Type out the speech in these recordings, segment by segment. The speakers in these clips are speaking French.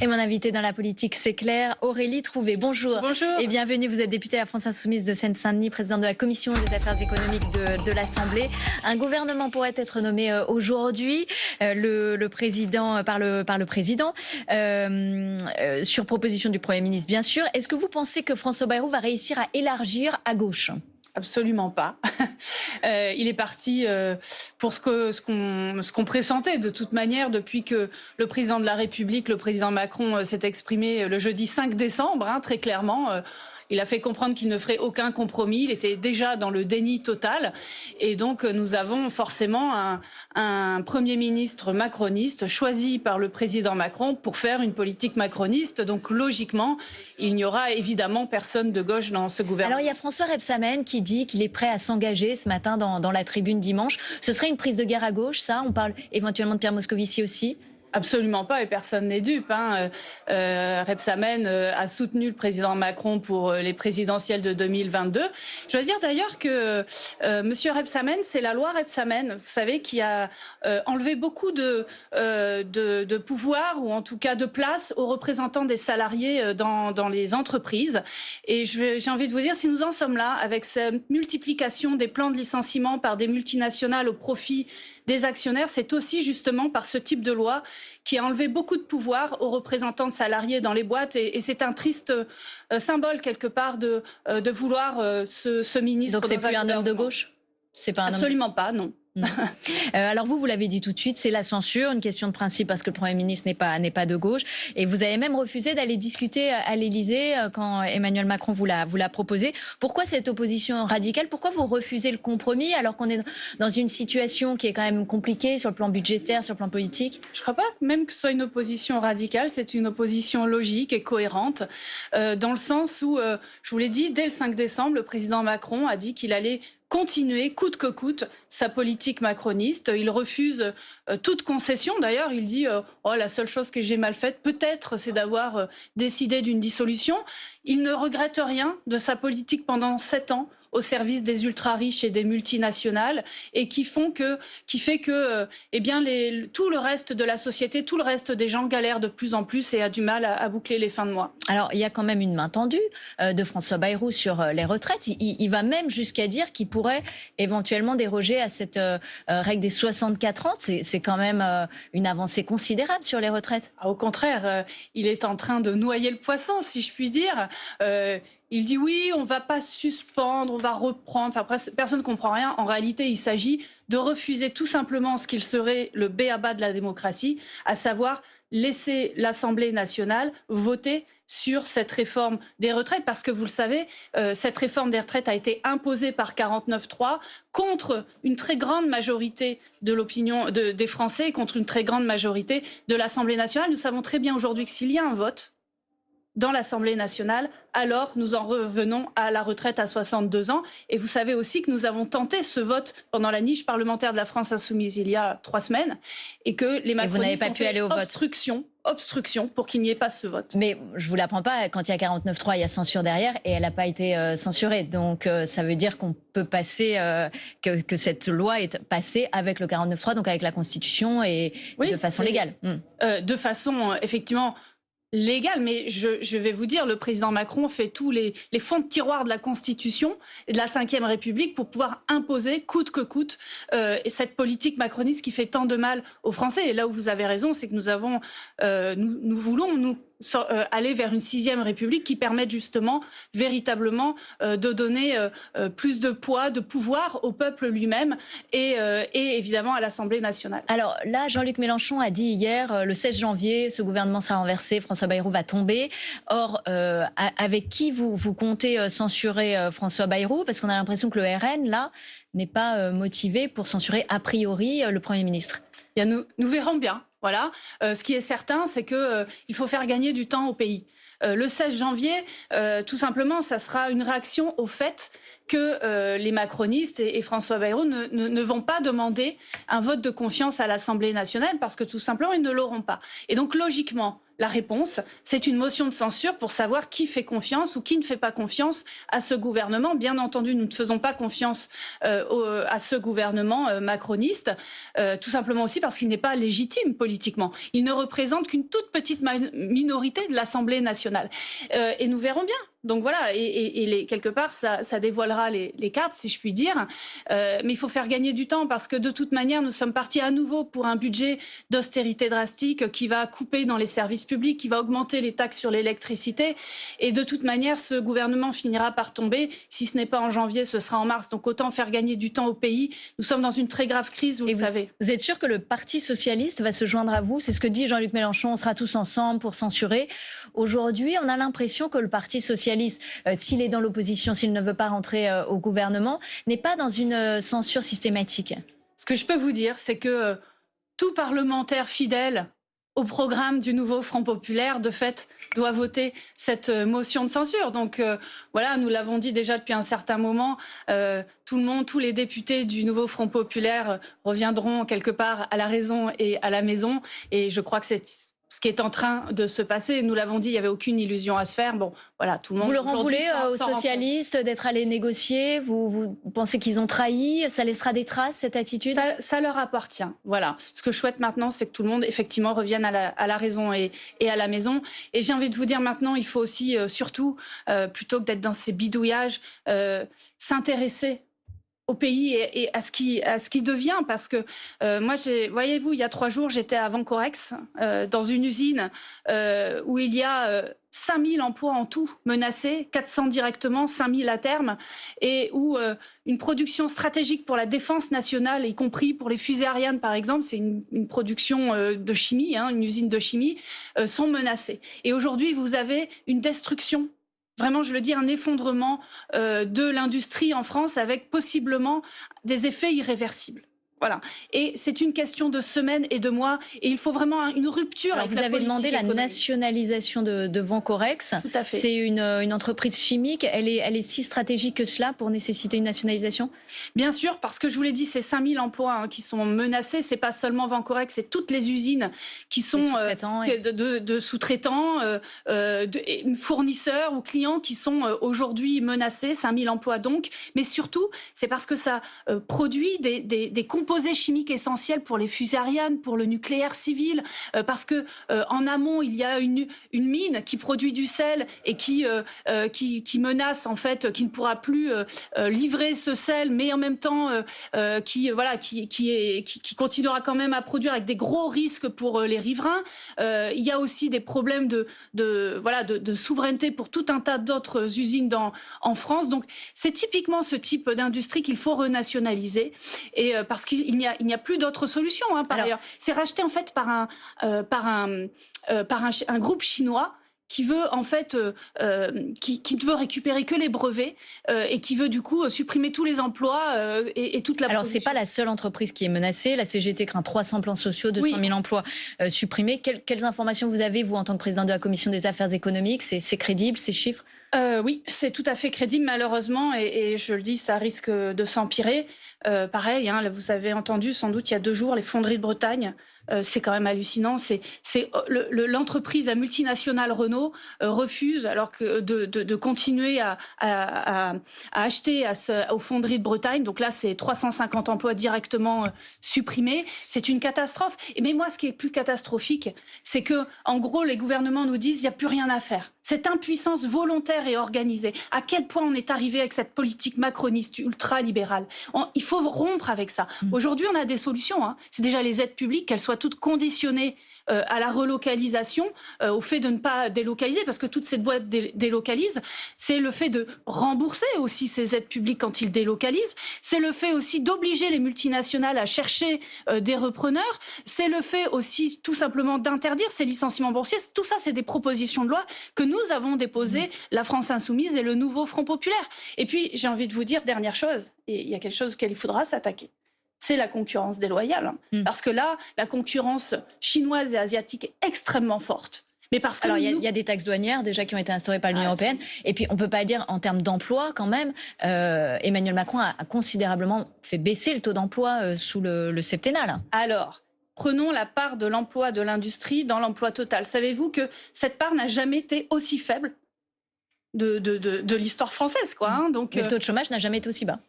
Et mon invité dans la politique, c'est clair, Aurélie Trouvé. Bonjour. Bonjour. Et bienvenue. Vous êtes députée à la France Insoumise de Seine-Saint-Denis, présidente de la Commission des affaires économiques de l'Assemblée. Un gouvernement pourrait être nommé aujourd'hui, le président par le président, sur proposition du Premier ministre, bien sûr. Est-ce que vous pensez que François Bayrou va réussir à élargir à gauche ? Absolument pas. Il est parti pour ce qu'on pressentait de toute manière depuis que le président de la République, le président Macron, s'est exprimé le jeudi 5 décembre, très clairement. Il a fait comprendre qu'il ne ferait aucun compromis. Il était déjà dans le déni total. Et donc, nous avons forcément un Premier ministre macroniste choisi par le président Macron pour faire une politique macroniste. Donc, logiquement, il n'y aura évidemment personne de gauche dans ce gouvernement. Alors, il y a François Rebsamen qui dit qu'il est prêt à s'engager ce matin dans la tribune dimanche. Ce serait une prise de guerre à gauche, ça ? On parle éventuellement de Pierre Moscovici aussi ? Absolument pas, et personne n'est dupe. Rebsamen a soutenu le président Macron pour les présidentielles de 2022. Je dois dire d'ailleurs que Monsieur Rebsamen, c'est la loi Rebsamen, vous savez, qui a enlevé beaucoup de pouvoir, ou en tout cas de place, aux représentants des salariés dans les entreprises. Et j'ai envie de vous dire, si nous en sommes là, avec cette multiplication des plans de licenciement par des multinationales au profit des actionnaires, c'est aussi justement par ce type de loi qui a enlevé beaucoup de pouvoir aux représentants de salariés dans les boîtes. Et c'est un triste symbole, quelque part, de vouloir ce ministre. Donc c'est plus un homme de gauche ? C'est pas un Absolument pas, non. Alors vous l'avez dit tout de suite, c'est la censure, une question de principe parce que le Premier ministre n'est pas de gauche. Et vous avez même refusé d'aller discuter à l'Élysée quand Emmanuel Macron vous l'a proposé. Pourquoi cette opposition radicale ? Pourquoi vous refusez le compromis alors qu'on est dans une situation qui est quand même compliquée sur le plan budgétaire, sur le plan politique ? Je ne crois pas même que ce soit une opposition radicale, c'est une opposition logique et cohérente, dans le sens où, je vous l'ai dit, dès le 5 décembre, le président Macron a dit qu'il allait continuer, coûte que coûte, sa politique macroniste. Il refuse toute concession. D'ailleurs, il dit la seule chose que j'ai mal faite, peut-être, c'est d'avoir décidé d'une dissolution. Il ne regrette rien de sa politique pendant 7 ans au service des ultra-riches et des multinationales, et qui fait que tout le reste de la société, tout le reste des gens galèrent de plus en plus et a du mal à boucler les fins de mois. Alors, il y a quand même une main tendue de François Bayrou sur les retraites. Il va même jusqu'à dire qu'il pourrait éventuellement déroger à cette règle des 64 ans. C'est quand même une avancée considérable sur les retraites. Au contraire, il est en train de noyer le poisson, si je puis dire. Il dit oui, on ne va pas suspendre, on va reprendre. Enfin, personne ne comprend rien. En réalité, il s'agit de refuser tout simplement ce qu'il serait le b.a.-ba de la démocratie, à savoir laisser l'Assemblée nationale voter sur cette réforme des retraites. Parce que vous le savez, cette réforme des retraites a été imposée par 49.3 contre une très grande majorité de l'opinion des Français et contre une très grande majorité de l'Assemblée nationale. Nous savons très bien aujourd'hui que s'il y a un vote dans l'Assemblée nationale, alors nous en revenons à la retraite à 62 ans. Et vous savez aussi que nous avons tenté ce vote pendant la niche parlementaire de la France Insoumise il y a 3 semaines, et que les macronistes ont fait obstruction pour qu'il n'y ait pas ce vote. Mais je vous l'apprends pas, quand il y a 49.3, il y a censure derrière, et elle n'a pas été censurée. Donc ça veut dire qu'on peut passer, que cette loi est passée avec le 49.3, donc avec la Constitution et de façon légale. De façon, effectivement, légal, mais je vais vous dire, le président Macron fait tous les fonds de tiroir de la Constitution et de la Ve République pour pouvoir imposer, coûte que coûte, cette politique macroniste qui fait tant de mal aux Français. Et là où vous avez raison, c'est que nous voulons aller vers une 6e République qui permette justement, véritablement, de donner plus de poids, de pouvoir au peuple lui-même et évidemment à l'Assemblée nationale. Alors là, Jean-Luc Mélenchon a dit hier, le 16 janvier, ce gouvernement sera renversé, François Bayrou va tomber. Or, avec qui vous comptez censurer François Bayrou ? Parce qu'on a l'impression que le RN, là, n'est pas motivé pour censurer a priori le Premier ministre. Bien, nous verrons bien. Voilà. Ce qui est certain, c'est qu'il faut faire gagner du temps au pays. Le 16 janvier, tout simplement, ça sera une réaction au fait que les macronistes et François Bayrou ne vont pas demander un vote de confiance à l'Assemblée nationale parce que tout simplement, ils ne l'auront pas. Et donc, logiquement, la réponse, c'est une motion de censure pour savoir qui fait confiance ou qui ne fait pas confiance à ce gouvernement. Bien entendu, nous ne faisons pas confiance à ce gouvernement macroniste, tout simplement aussi parce qu'il n'est pas légitime politiquement. Il ne représente qu'une toute petite minorité de l'Assemblée nationale. Et nous verrons bien. Donc voilà, quelque part, ça dévoilera les cartes, si je puis dire. Mais il faut faire gagner du temps parce que de toute manière, nous sommes partis à nouveau pour un budget d'austérité drastique qui va couper dans les services publics, qui va augmenter les taxes sur l'électricité. Et de toute manière, ce gouvernement finira par tomber. Si ce n'est pas en janvier, ce sera en mars. Donc autant faire gagner du temps au pays. Nous sommes dans une très grave crise, vous le savez. Vous êtes sûr que le Parti socialiste va se joindre à vous? C'est ce que dit Jean-Luc Mélenchon, on sera tous ensemble pour censurer. Aujourd'hui, on a l'impression que le Parti socialiste, s'il est dans l'opposition, s'il ne veut pas rentrer au gouvernement, n'est pas dans une censure systématique. Ce que je peux vous dire, c'est que tout parlementaire fidèle au programme du nouveau Front populaire, de fait, doit voter cette motion de censure. Donc voilà, nous l'avons dit déjà depuis un certain moment, tout le monde, tous les députés du nouveau Front populaire reviendront quelque part à la raison et à la maison. Et je crois que c'est ce qui est en train de se passer. Nous l'avons dit, il n'y avait aucune illusion à se faire. Bon, voilà, tout le monde... Vous leur en voulez aux socialistes d'être allés négocier? Vous pensez qu'ils ont trahi? Ça laissera des traces, cette attitude? Ça leur appartient. Voilà. Ce que je souhaite maintenant, c'est que tout le monde, effectivement, revienne à la raison et à la maison. Et j'ai envie de vous dire maintenant, il faut aussi, surtout, plutôt que d'être dans ces bidouillages, s'intéresser au pays et à ce qui devient, parce que moi, voyez-vous, il y a 3 jours, j'étais à Vancorex, dans une usine où il y a 5000 emplois en tout menacés, 400 directement, 5000 à terme, et où une production stratégique pour la défense nationale, y compris pour les fusées Ariane par exemple, c'est une production de chimie, une usine de chimie, sont menacées. Et aujourd'hui, vous avez une destruction. Vraiment, je le dis, un effondrement de l'industrie en France avec possiblement des effets irréversibles. Voilà. Et c'est une question de semaines et de mois. Et il faut vraiment une rupture. Alors, vous avez demandé la nationalisation de Vancorex. Tout à fait. C'est une entreprise chimique. Elle est si stratégique que cela pour nécessiter une nationalisation? Bien sûr, parce que je vous l'ai dit, c'est 5000 emplois qui sont menacés. C'est pas seulement Vancorex, c'est toutes les usines qui sont de sous-traitants, de fournisseurs ou clients qui sont aujourd'hui menacés. 5000 emplois donc. Mais surtout, c'est parce que ça produit des composés chimiques essentiels pour les fusées Ariane, pour le nucléaire civil, parce que en amont il y a une mine qui produit du sel et qui menace en fait, qui ne pourra plus livrer ce sel, mais en même temps qui continuera quand même à produire avec des gros risques pour les riverains. Il y a aussi des problèmes de souveraineté pour tout un tas d'autres usines en France. Donc c'est typiquement ce type d'industrie qu'il faut renationaliser, et parce qu'il n'y a plus d'autres solutions par ailleurs. C'est racheté en fait par un groupe chinois qui veut en fait qui ne veut récupérer que les brevets et qui veut du coup supprimer tous les emplois et toute la production. Alors c'est pas la seule entreprise qui est menacée. La CGT craint 300 plans sociaux, 200 000 emplois supprimés. Quelles informations vous avez, vous, en tant que président de la Commission des affaires économiques? C'est crédible, ces chiffres? Oui, c'est tout à fait crédible, malheureusement, et je le dis, ça risque de s'empirer. Pareil, vous avez entendu sans doute il y a 2 jours les fonderies de Bretagne. C'est quand même hallucinant. L'entreprise, la multinationale Renault refuse alors que de continuer à acheter aux fonderies de Bretagne. Donc là, c'est 350 emplois directement supprimés. C'est une catastrophe. Mais moi, ce qui est plus catastrophique, c'est que, en gros, les gouvernements nous disent il n'y a plus rien à faire. Cette impuissance volontaire et organisée, à quel point on est arrivé avec cette politique macroniste ultra-libérale. Il faut rompre avec ça. Aujourd'hui, on a des solutions. C'est déjà les aides publiques, qu'elles soient toutes conditionnées à la relocalisation, au fait de ne pas délocaliser, parce que toutes ces boîtes délocalisent. C'est le fait de rembourser aussi ces aides publiques quand ils délocalisent. C'est le fait aussi d'obliger les multinationales à chercher des repreneurs. C'est le fait aussi tout simplement d'interdire ces licenciements boursiers. Tout ça, c'est des propositions de loi que nous avons déposées, la France Insoumise et le nouveau Front populaire. Et puis, j'ai envie de vous dire, dernière chose, et il y a quelque chose auquel il faudra s'attaquer. C'est la concurrence déloyale. Parce que là, la concurrence chinoise et asiatique est extrêmement forte. Mais parce que Alors, il nous, y a des taxes douanières déjà qui ont été instaurées par l'Union Ah, européenne. Et puis, on ne peut pas dire en termes d'emploi, quand même, Emmanuel Macron a considérablement fait baisser le taux d'emploi sous le septennat, là. alors, prenons la part de l'emploi de l'industrie dans l'emploi total. Savez-vous que cette part n'a jamais été aussi faible de l'histoire française, quoi, hein. Donc, Mais le taux de chômage n'a jamais été aussi bas.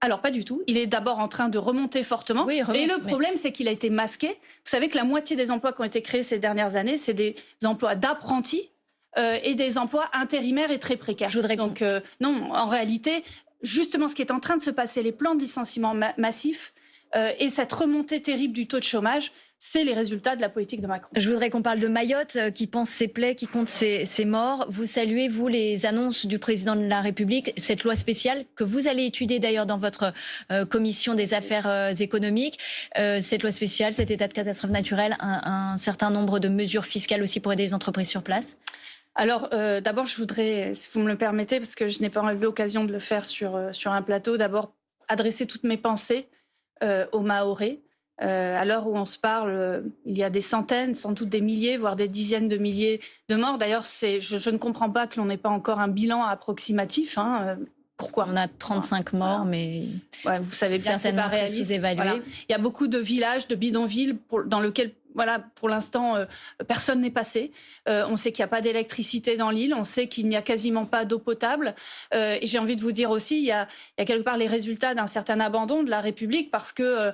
alors pas du tout. Il est d'abord en train de remonter fortement. Oui, il remonte, et le mais- problème, c'est qu'il a été masqué. Vous savez que la moitié des emplois qui ont été créés ces dernières années, c'est des emplois d'apprentis et des emplois intérimaires et très précaires. Je voudrais Donc non, en réalité, justement, ce qui est en train de se passer, les plans de licenciement massifs et cette remontée terrible du taux de chômage, c'est les résultats de la politique de Macron. Je voudrais qu'on parle de Mayotte, qui pense ses plaies, qui compte ses morts. Vous saluez, vous, les annonces du président de la République, cette loi spéciale que vous allez étudier d'ailleurs dans votre commission des affaires économiques. Cette loi spéciale, cet état de catastrophe naturelle, un certain nombre de mesures fiscales aussi pour aider les entreprises sur place. Alors, d'abord, je voudrais, si vous me le permettez, parce que je n'ai pas eu l'occasion de le faire sur un plateau, d'abord adresser toutes mes pensées aux Mahorais. À l'heure où on se parle, il y a des centaines, sans doute des milliers, voire des dizaines de milliers de morts. D'ailleurs, je ne comprends pas que l'on n'ait pas encore un bilan approximatif. Pourquoi ? On a 35 morts, mais Ouais, vous savez bien que c'est pas certainement très réaliste. sous-évalué. Voilà. Il y a beaucoup de villages, de bidonvilles dans lesquels, voilà, pour l'instant, personne n'est passé. On sait qu'il n'y a pas d'électricité dans l'île. On sait qu'il n'y a quasiment pas d'eau potable. Et j'ai envie de vous dire aussi, il y a quelque part les résultats d'un certain abandon de la République parce que,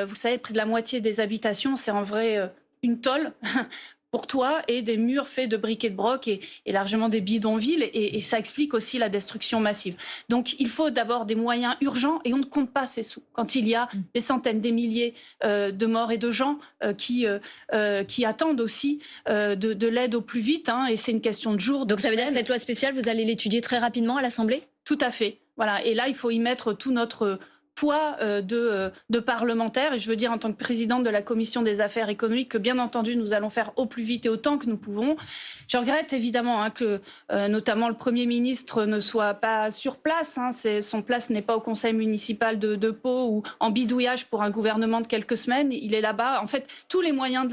vous savez, près de la moitié des habitations, c'est en vrai une tôle. Pour toi, et des murs faits de briques et de broc et largement des bidonvilles. Et ça explique aussi la destruction massive. Donc, il faut d'abord des moyens urgents et on ne compte pas ces sous. Quand il y a des centaines, des milliers de morts et de gens qui attendent aussi de l'aide au plus vite, hein, et c'est une question de jours. Donc ça veut dire que cette loi spéciale, vous allez l'étudier très rapidement à l'Assemblée ? Tout à fait. Voilà. Et là, il faut y mettre tout notre poids de parlementaires. Et je veux dire, en tant que présidente de la commission des affaires économiques, que bien entendu, nous allons faire au plus vite et autant que nous pouvons. Je regrette évidemment que notamment le Premier ministre ne soit pas sur place. Son place n'est pas au conseil municipal de Pau ou en bidouillage pour un gouvernement de quelques semaines. Il est là-bas. En fait, tous les moyens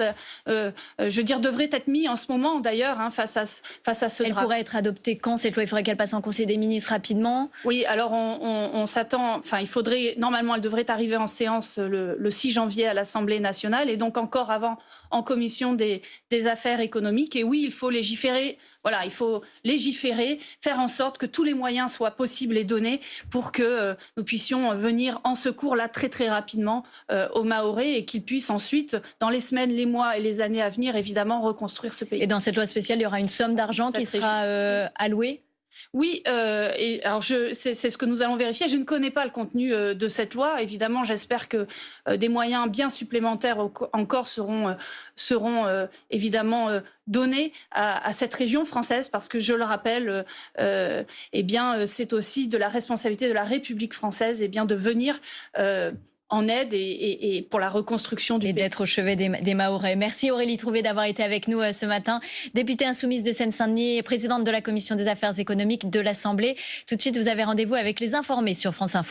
je veux dire, devraient être mis en ce moment, d'ailleurs, face à ce Elle drame. pourrait être adoptée quand cette loi ? Il faudrait qu'elle passe en Conseil des ministres rapidement. Oui, alors on s'attend, enfin il faudrait, normalement elle devrait arriver en séance le 6 janvier à l'Assemblée nationale et donc encore avant en commission des affaires économiques. Et oui, il faut légiférer, voilà, il faut légiférer, faire en sorte que tous les moyens soient possibles et donnés pour que nous puissions venir en secours là très très rapidement aux Mahorais et qu'ils puissent ensuite, dans les semaines, les mois et les années à venir, évidemment reconstruire ce pays. Et dans cette loi spéciale, il y aura une somme d'argent qui sera allouée ? Oui, et alors c'est ce que nous allons vérifier. Je ne connais pas le contenu de cette loi. Évidemment, j'espère que des moyens bien supplémentaires encore seront évidemment donnés à cette région française, parce que je le rappelle, eh bien, c'est aussi de la responsabilité de la République française, eh bien, de venir en aide et pour la reconstruction du pays. Et d'être au chevet des Mahorais. Merci Aurélie Trouvé d'avoir été avec nous ce matin. Députée insoumise de Seine-Saint-Denis et présidente de la Commission des affaires économiques de l'Assemblée. Tout de suite, vous avez rendez-vous avec les informés sur France Info.